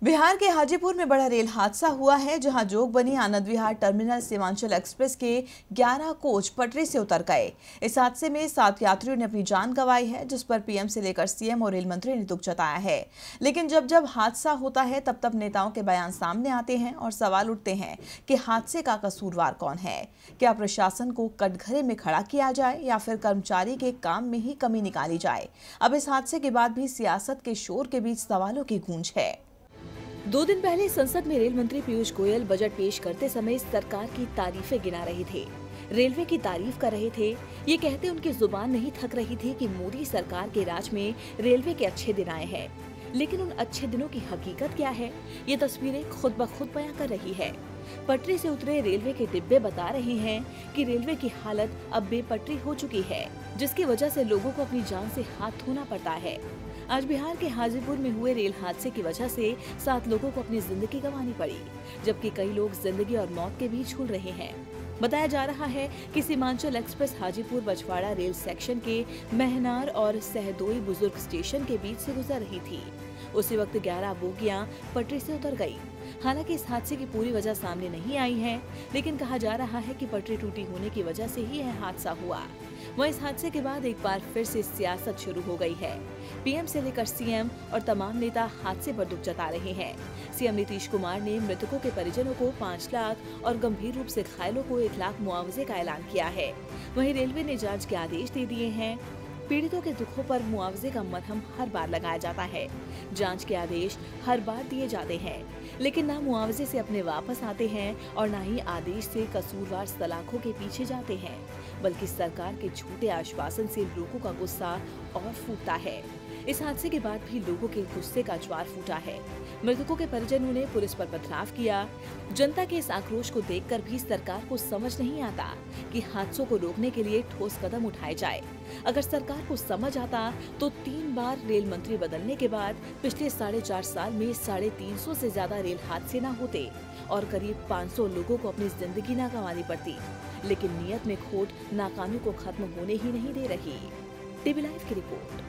बिहार के हाजीपुर में बड़ा रेल हादसा हुआ है, जहां जोगबनी आनंद विहार टर्मिनल सीमांचल एक्सप्रेस के 11 कोच पटरी से उतर गए। इस हादसे में 7 यात्रियों ने अपनी जान गंवाई है, जिस पर पीएम से लेकर सीएम और रेल मंत्री ने दुख जताया है। लेकिन जब जब हादसा होता है तब तब नेताओं के बयान सामने आते हैं और सवाल उठते हैं कि हादसे का कसूरवार कौन है। क्या प्रशासन को कटघरे में खड़ा किया जाए या फिर कर्मचारी के काम में ही कमी निकाली जाए। अब इस हादसे के बाद भी सियासत के शोर के बीच सवालों की गूंज है। 2 दिन पहले संसद में रेल मंत्री पीयूष गोयल बजट पेश करते समय सरकार की तारीफें गिना रहे थे, रेलवे की तारीफ कर रहे थे। ये कहते उनकी जुबान नहीं थक रही थी कि मोदी सरकार के राज में रेलवे के अच्छे दिन आए हैं। लेकिन उन अच्छे दिनों की हकीकत क्या है, ये तस्वीरें खुद ब खुद बयां कर रही है। पटरी से उतरे रेलवे के डिब्बे बता रहे हैं कि रेलवे की हालत अब बेपटरी हो चुकी है, जिसकी वजह से लोगों को अपनी जान से हाथ धोना पड़ता है। आज बिहार के हाजीपुर में हुए रेल हादसे की वजह से 7 लोगों को अपनी जिंदगी गंवानी पड़ी, जबकि कई लोग जिंदगी और मौत के बीच झूल रहे हैं। बताया जा रहा है कि Seemanchal express Hajipur Bachhwara rail section के महनार और सहदोई बुजुर्ग स्टेशन के बीच से गुजर रही थी। उसी वक्त 11 बोगियां पटरी से उतर गई। हालांकि इस हादसे की पूरी वजह सामने नहीं आई है, लेकिन कहा जा रहा है कि पटरी टूटी होने की वजह से ही यह हादसा हुआ। वहीं इस हादसे के बाद एक बार फिर से सियासत शुरू हो गई है। पीएम से लेकर सीएम और तमाम नेता हादसे पर दुख जता रहे हैं। सीएम नीतीश कुमार ने मृतकों के परिजनों को 5 लाख और गंभीर रूप से घायलों को 1 लाख मुआवजे का ऐलान किया है। वहीं रेलवे ने जांच के आदेश दे दिए हैं। पीड़ितों के दुखों पर मुआवजे का मरहम हर बार लगाया जाता है। जांच के आदेश हर बार दिए जाते हैं, लेकिन ना मुआवजे से अपने वापस आते हैं और ना ही आदेश से कसूरवार सलाखों के पीछे जाते हैं, बल्कि सरकार के झूठे आश्वासन से लोगों का गुस्सा और फूटता है। इस हादसे के बाद भी लोगों के गुस्से का ज्वार फूटा है। मृतकों के परिजनों ने पुलिस पर पथराव किया। जनता के इस आक्रोश को देखकर भी सरकार को समझ नहीं आता कि हादसों को रोकने के लिए ठोस कदम उठाए जाए। अगर सरकार को समझ आता तो 3 बार रेल मंत्री बदलने के बाद पिछले 4.5 साल में 350 से ज्यादा रेल हादसे न होते और करीब 500 लोगों को अपनी जिंदगी न गंवानी पड़ती। लेकिन नियत में खोट नाकामी को खत्म होने ही नहीं दे रही। टीवी लाइव की रिपोर्ट।